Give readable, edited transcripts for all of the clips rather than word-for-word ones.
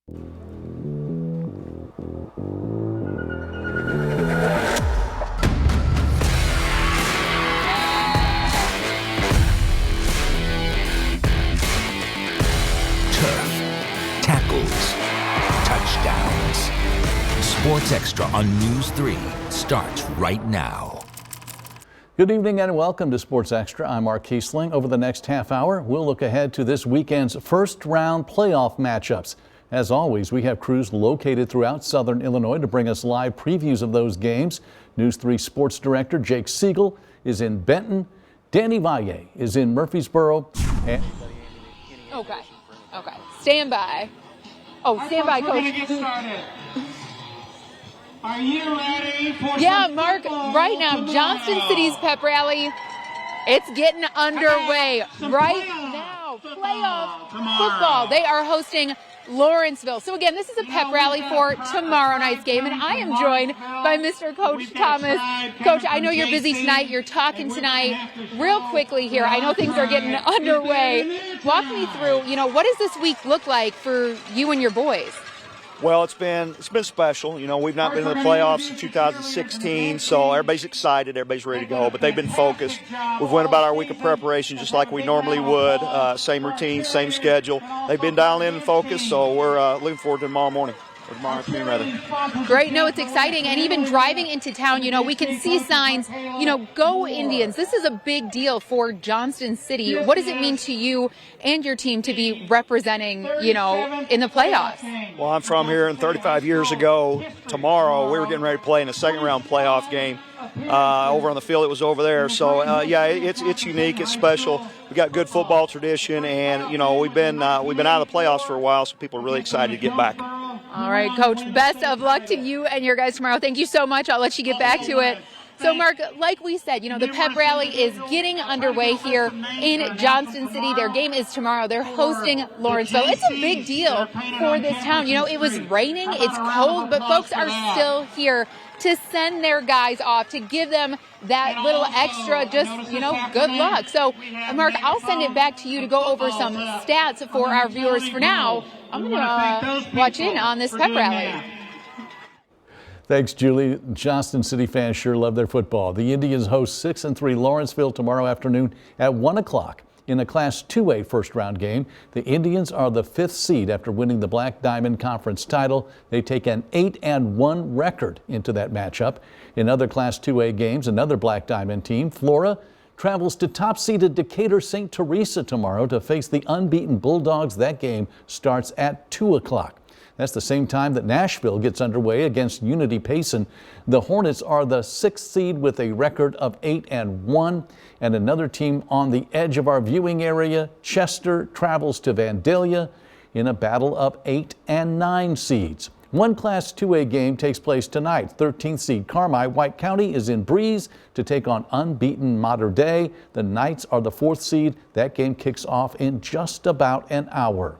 Tackles, touchdowns. Sports Extra on News 3 starts right now. Good evening and welcome to Sports Extra. I'm Mark Kiesling. Over the next half hour, we'll look ahead to this weekend's first round playoff matchups. As always, we have crews located throughout Southern Illinois to bring us live previews of those games. News 3 Sports Director Jake Siegel is in Benton. Danny Valle is in Murfreesboro. Okay. Stand by. Oh, stand by, Coach. Are you ready for Yeah, Mark, right now, Johnston City's pep rally, it's getting underway. Right now, playoff football. They are hosting Lawrenceville. So again, this is a pep rally for tomorrow night's game, and I am joined by Mr. Coach Thomas. Coach, I know you're busy tonight. You're talking tonight. Real quickly here, I know things are getting underway. Walk me through, what does this week look like for you and your boys? Well, it's been special. We've not been in the playoffs since 2016, so everybody's excited, everybody's ready to go, but they've been focused. We've went about our week of preparation just like we normally would, same routine, same schedule. They've been dialing in and focused, so we're looking forward to tomorrow morning. Or tomorrow afternoon, rather. Great. No, it's exciting. And even driving into town, we can see signs, go Indians. This is a big deal for Johnston City. What does it mean to you and your team to be representing, in the playoffs? Well, I'm from here, and 35 years ago, tomorrow, we were getting ready to play in a second-round playoff game over on the field. It was over there. So, it's unique. It's special. We got good football tradition, and, we've been out of the playoffs for a while, so people are really excited to get back. All right, Coach, best of luck to you and your guys tomorrow. Thank you so much. I'll let you get back to it. So, Mark, like we said, the pep rally is getting underway here in Johnston City. Their game is tomorrow. They're hosting Lawrenceville. It's a big deal for this town. It was raining, it's cold, but folks are still here to send their guys off, to give them that little extra, good luck. So, Mark, I'll send it back to you to go over some stats for our viewers. For now, I'm going to watch in on this pep rally. Thanks, Julie. Johnston City fans sure love their football. The Indians host 6-3 Lawrenceville tomorrow afternoon at 1 o'clock. In a Class 2A first-round game, the Indians are the 5th seed after winning the Black Diamond Conference title. They take an 8-1 record into that matchup. In other Class 2A games, another Black Diamond team, Flora, travels to top-seeded Decatur St. Teresa tomorrow to face the unbeaten Bulldogs. That game starts at 2 o'clock. That's the same time that Nashville gets underway against Unity Payson. The Hornets are the 6th seed with a record of 8-1. And another team on the edge of our viewing area, Chester, travels to Vandalia in a battle of 8 and 9 seeds. One Class 2A game takes place tonight. 13th seed Carmi White County is in Breeze to take on unbeaten Mater Dei. The Knights are the 4th seed. That game kicks off in just about an hour.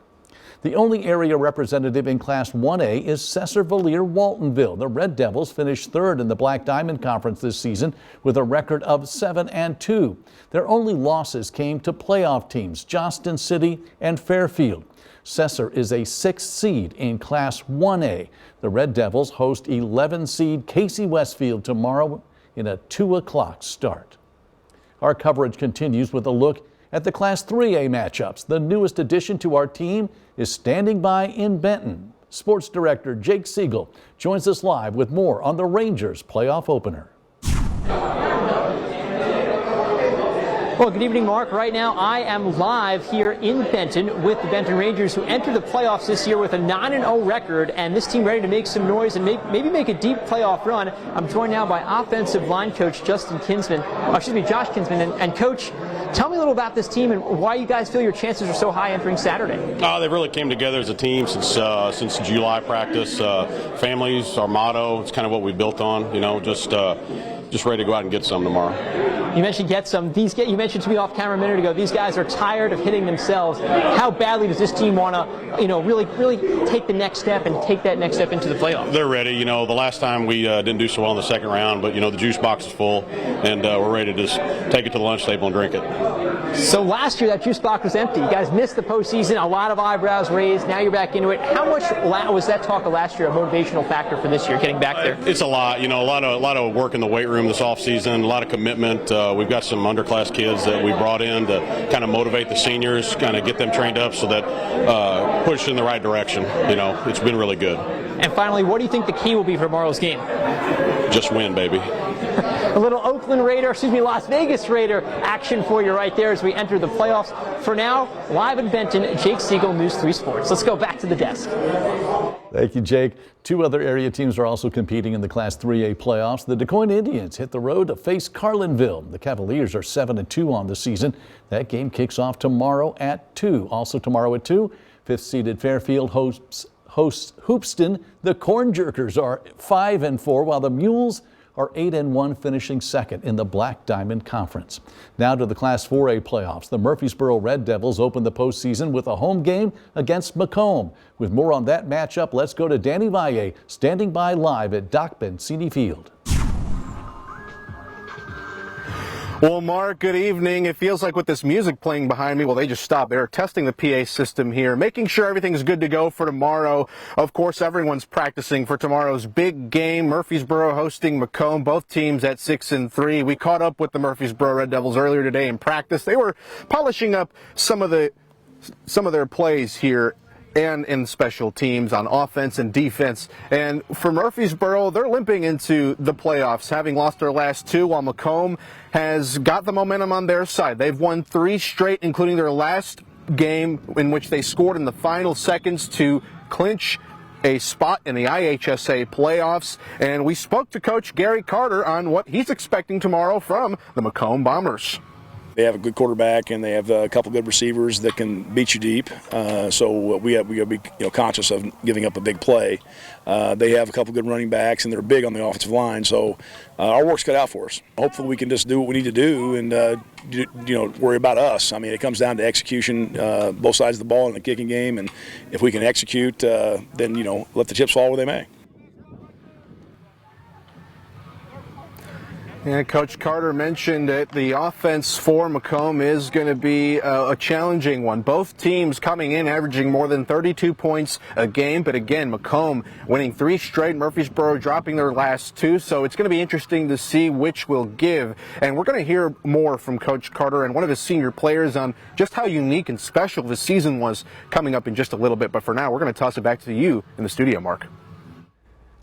The only area representative in Class 1A is SESSER-VALIER-WALTONVILLE. The Red Devils finished 3rd in the Black Diamond Conference this season with a record of 7-2. Their only losses came to playoff teams Johnston City and Fairfield. Sesser is a 6th seed in Class 1A. The Red Devils host 11 seed Casey Westfield tomorrow in a 2 o'clock start. Our coverage continues with a look at the Class 3A matchups. The newest addition to our team is standing by in Benton. Sports Director Jake Siegel joins us live with more on the Rangers playoff opener. Well, good evening, Mark. Right now, I am live here in Benton with the Benton Rangers, who entered the playoffs this year with a 9-0 record, and this team ready to make some noise and maybe make a deep playoff run. I'm joined now by offensive line coach Josh Kinsman. And Coach, tell me a little about this team and why you guys feel your chances are so high entering Saturday. They really came together as a team since July practice. Families, our motto. It's kind of what we built on. just ready to go out and get some tomorrow. You mentioned get some. You mentioned to me off camera a minute ago, these guys are tired of hitting themselves. How badly does this team want to, really take the next step and take that next step into the playoffs? They're ready. The last time we didn't do so well in the second round, but, the juice box is full, and we're ready to just take it to the lunch table and drink it. So last year, that juice box was empty. You guys missed the postseason, a lot of eyebrows raised. Now you're back into it. How much was that talk of last year a motivational factor for this year, getting back there? It's a lot. A lot of work in the weight room this offseason, a lot of commitment. We've got some underclass kids that we brought in to kind of motivate the seniors, kind of get them trained up so that push in the right direction. It's been really good. And finally, what do you think the key will be for tomorrow's game? Just win, baby. A little Las Vegas Raider action for you right there as we enter the playoffs. For now, live in Benton, Jake Siegel, News 3 Sports. Let's go back to the desk. Thank you, Jake. Two other area teams are also competing in the Class 3A playoffs. The DuQuoin Indians hit the road to face Carlinville. The Cavaliers are 7-2 on the season. That game kicks off tomorrow at 2. Also tomorrow at 2, fifth-seeded Fairfield hosts Hoopston. The Corn Jerkers are 5-4, while the Mules are 8-1, finishing second in the Black Diamond Conference. Now to the Class 4A playoffs. The Murfreesboro Red Devils open the postseason with a home game against Macomb. With more on that matchup, let's go to Danny Valle, standing by live at Doc Bencini Field. Well, Mark, good evening. It feels like with this music playing behind me, well, they just stopped. They're testing the PA system here, making sure everything's good to go for tomorrow. Of course, everyone's practicing for tomorrow's big game. Murfreesboro hosting Macomb, both teams at 6-3. We caught up with the Murfreesboro Red Devils earlier today in practice. They were polishing up some of their plays here and in special teams on offense and defense. And for Murfreesboro, they're limping into the playoffs, having lost their last 2, while Macomb has got the momentum on their side. They've won 3 straight, including their last game in which they scored in the final seconds to clinch a spot in the IHSA playoffs. And we spoke to Coach Gary Carter on what he's expecting tomorrow from the Macomb Bombers. They have a good quarterback, and they have a couple good receivers that can beat you deep. So we got to be conscious of giving up a big play. They have a couple good running backs, and they're big on the offensive line. So our work's cut out for us. Hopefully we can just do what we need to do and worry about us. I mean, it comes down to execution, both sides of the ball in the kicking game, and if we can execute, then let the chips fall where they may. And Coach Carter mentioned that the offense for Macomb is going to be a challenging one. Both teams coming in averaging more than 32 points a game. But again, Macomb winning 3 straight, Murfreesboro dropping their last 2. So it's going to be interesting to see which will give. And we're going to hear more from Coach Carter and one of his senior players on just how unique and special the season was coming up in just a little bit. But for now, we're going to toss it back to you in the studio, Mark.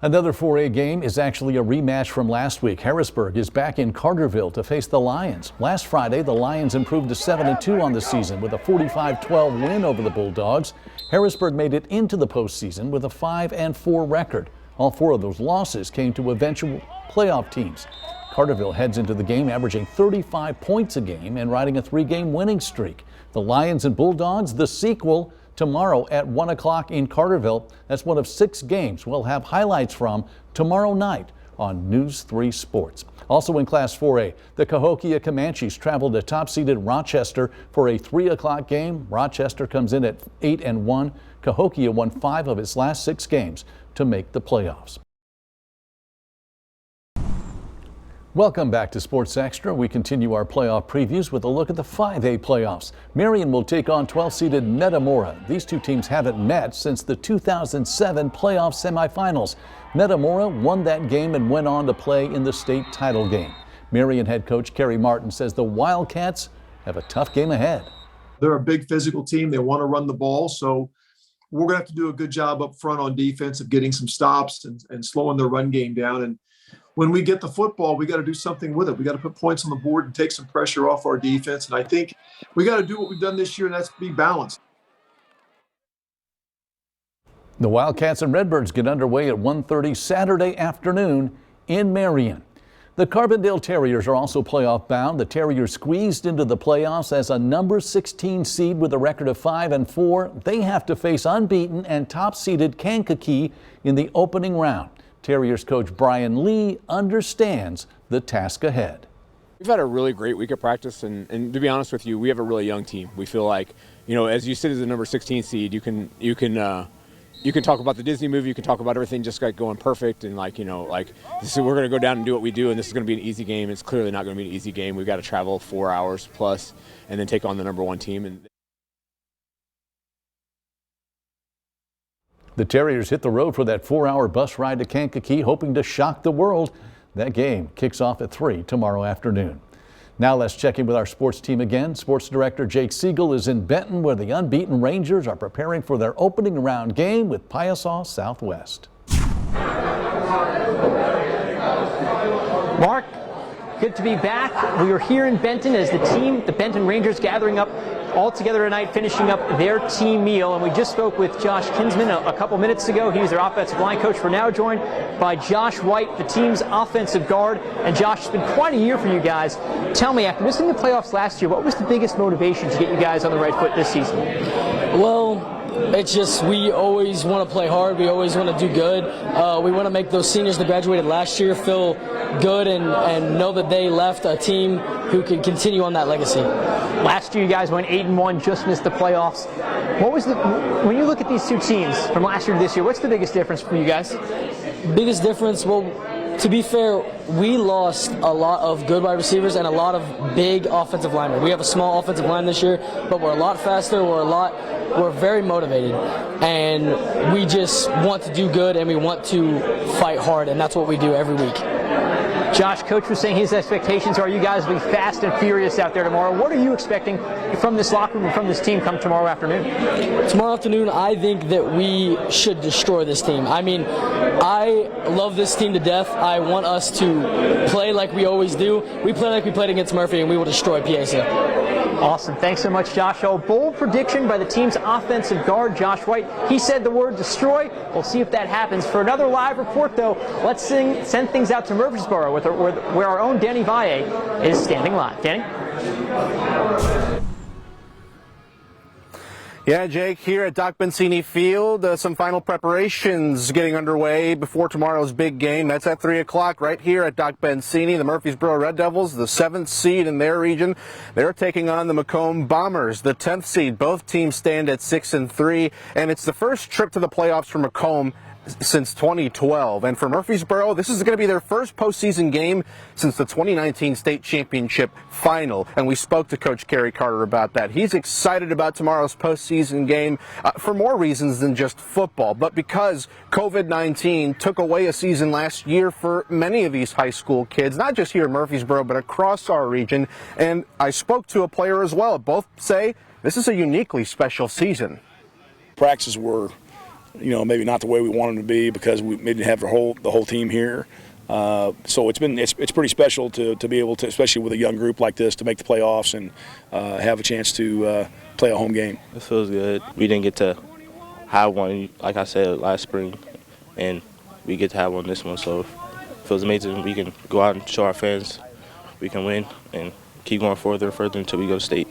Another 4A game is actually a rematch from last week. Harrisburg is back in Carterville to face the Lions. Last Friday, the Lions improved to 7-2 on the season with a 45-12 win over the Bulldogs. Harrisburg made it into the postseason with a 5-4 record. All 4 of those losses came to eventual playoff teams. Carterville heads into the game averaging 35 points a game and riding a 3-game winning streak. The Lions and Bulldogs, the sequel, tomorrow at 1 o'clock in Carterville. That's one of 6 games we'll have highlights from tomorrow night on News 3 Sports. Also in Class 4A, the Cahokia Comanches travel to top-seeded Rochester for a 3 o'clock game. Rochester comes in at 8-1. Cahokia won 5 of its last 6 games to make the playoffs. Welcome back to Sports Extra. We continue our playoff previews with a look at the 5A playoffs. Marion will take on 12-seeded Metamora. These 2 teams haven't met since the 2007 playoff semifinals. Metamora won that game and went on to play in the state title game. Marion head coach Kerry Martin says the Wildcats have a tough game ahead. They're a big physical team. They want to run the ball, so we're going to have to do a good job up front on defense of getting some stops and slowing their run game down. And when we get the football, we got to do something with it. We got to put points on the board and take some pressure off our defense. And I think we got to do what we've done this year, and that's be balanced. The Wildcats and Redbirds get underway at 1:30 Saturday afternoon in Marion. The Carbondale Terriers are also playoff bound. The Terriers squeezed into the playoffs as a number 16 seed with a record of 5-4. They have to face unbeaten and top-seeded Kankakee in the opening round. Terriers coach Brian Lee understands the task ahead. We've had a really great week of practice, and to be honest with you, we have a really young team. We feel like, you know, as you sit as the number 16 seed, you can talk about the Disney movie, you can talk about everything just like going perfect, and like, you know, like we're going to go down and do what we do, and this is going to be an easy game. It's clearly not going to be an easy game. We've got to travel 4 hours plus and then take on the number 1 team. And the Terriers hit the road for that 4-hour bus ride to Kankakee, hoping to shock the world. That game kicks off at 3 tomorrow afternoon. Now let's check in with our sports team again. Sports director Jake Siegel is in Benton, where the unbeaten Rangers are preparing for their opening round game with Piasaw Southwest. Mark, good to be back. We are here in Benton as the Benton Rangers, gathering up all together tonight, finishing up their team meal. And we just spoke with Josh Kinsman a couple minutes ago. He was their offensive line coach. We're now joined by Josh White, the team's offensive guard. And Josh, it's been quite a year for you guys. Tell me, after missing the playoffs last year, what was the biggest motivation to get you guys on the right foot this season? Well, it's just we always want to play hard. We always want to do good. We want to make those seniors that graduated last year feel good and know that they left a team who can continue on that legacy. Last year you guys went 8-1, just missed the playoffs. What was when you look at these two teams from last year to this year, what's the biggest difference for you guys? Biggest difference, well, to be fair, we lost a lot of good wide receivers and a lot of big offensive linemen. We have a small offensive line this year, but we're a lot faster, we're very motivated, and we just want to do good and we want to fight hard, and that's what we do every week. Josh, Coach was saying his expectations are you guys will be fast and furious out there tomorrow. What are you expecting from this locker room and from this team come tomorrow afternoon? Tomorrow afternoon, I think that we should destroy this team. I mean, I love this team to death. I want us to play like we always do. We play like we played against Murphy, and we will destroy PAC. Awesome. Thanks so much, Josh. A bold prediction by the team's offensive guard, Josh White. He said the word destroy. We'll see if that happens. For another live report, though, let's send things out to Murfreesboro where our own Danny Valle is standing live. Danny? Yeah, Jake, here at Doc Bensini Field, some final preparations getting underway before tomorrow's big game. That's at 3 o'clock right here at Doc Bensini. The Murfreesboro Red Devils, the 7th seed in their region, they're taking on the Macomb Bombers, the 10th seed. Both teams stand at 6-3, and it's the first trip to the playoffs for Macomb since 2012. And for Murfreesboro, this is going to be their first postseason game since the 2019 state championship final. And we spoke to Coach Kerry Carter about that. He's excited about tomorrow's postseason game for more reasons than just football, but because COVID-19 took away a season last year for many of these high school kids, not just here in Murfreesboro, but across our region. And I spoke to a player as well. Both say this is a uniquely special season. Practices were, you know, maybe not the way we wanted them to be because we didn't have the whole team here. So it's pretty special to be able to, especially with a young group like this, to make the playoffs and have a chance to play a home game. It feels good. We didn't get to have one, like I said, last spring, and we get to have one this one. So it feels amazing. We can go out and show our fans we can win and keep going further and further until we go to state.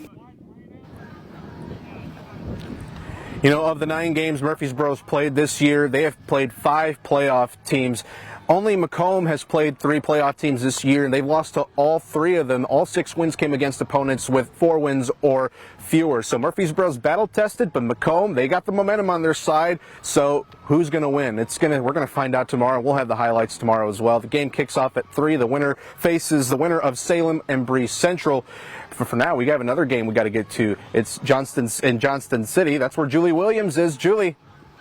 You know, of the 9 games Murfreesboro's played this year, they have played 5 playoff teams. Only Macomb has played 3 playoff teams this year, and they've lost to all 3 of them. All 6 wins came against opponents with 4 wins or fewer. So Murfreesboro's battle-tested, but Macomb, they got the momentum on their side. So who's going to win? We're going to find out tomorrow. We'll have the highlights tomorrow as well. The game kicks off at 3. The winner faces the winner of Salem and Breeze Central. For now, we have another game we got to get to. It's in Johnston City. That's where Julie Williams is. Julie,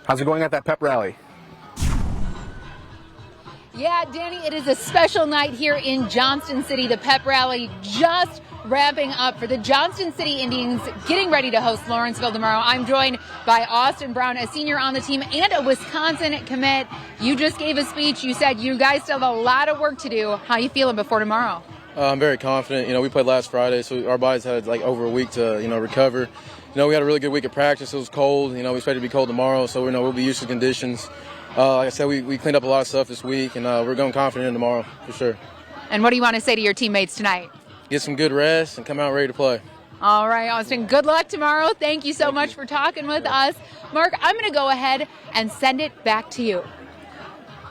how's it going at that pep rally? Yeah, Danny, it is a special night here in Johnston City. The pep rally just wrapping up for the Johnston City Indians, getting ready to host Lawrenceville tomorrow. I'm joined by Austin Brown, a senior on the team and a Wisconsin commit. You just gave a speech. You said you guys still have a lot of work to do. How are you feeling before tomorrow? I'm very confident. You know, we played last Friday, so our bodies had like over a week to, recover. You know, we had a really good week of practice. It was cold. You know, we expect it to be cold tomorrow, so we'll be used to conditions. Like I said, we cleaned up a lot of stuff this week, and we're going confident in tomorrow for sure. And what do you want to say to your teammates tonight? Get some good rest and come out ready to play. All right, Austin, good luck tomorrow. Thank you so much for talking with us. Mark, I'm going to go ahead and send it back to you.